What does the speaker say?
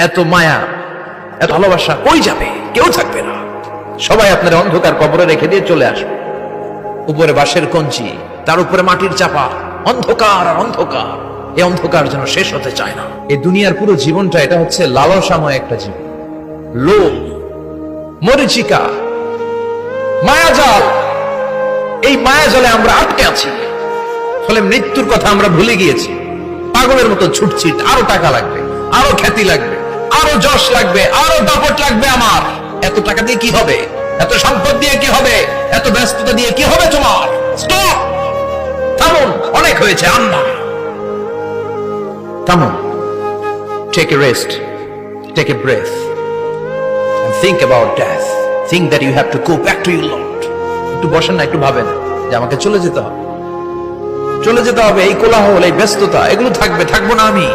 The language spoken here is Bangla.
এত মায়া, এত ভালোবাসা কই যাবে? কেউ থাকবে না, সবাই আপনার অন্ধকার কবরে রেখে দিয়ে চলে আসবে। উপরে বাঁশের কঞ্চি, তার উপরে মাটির চাপা, অন্ধকার আর অন্ধকার। এই অন্ধকার যেন শেষ হতে চায় না। এই দুনিয়ার পুরো জীবনটা এটা হচ্ছে লালসাময় একটা জীবন, লোভ, মরিচিকা, মায়াজাল। এই মায়াজালে আমরা আটকে আছি, ফলে মৃত্যুর কথা আমরা ভুলে গিয়েছি। পাগলের মতো ছুটছি, আরো টাকা লাগবে, আরো খ্যাতি লাগবে, আরো যশ লাগবে, আরো দাপট লাগবে। আমার এত টাকা দিয়ে কি হবে? এত সম্পদ দিয়ে কি হবে? এত ব্যস্ততা দিয়ে কি হবে তোমার? স্টপ, থামুন, অনেক হয়েছে। আম্মা, থামুন, take a rest, take a breath, and think about death. Think that you have to go back to your Lord. একটু বসেন না, একটু ভাবেন যে আমাকে চলে যেতে হবে, চলে যেতে হবে। এই কোলাহল, এই ব্যস্ততা, এগুলো থাকবে, থাকবো না আমি।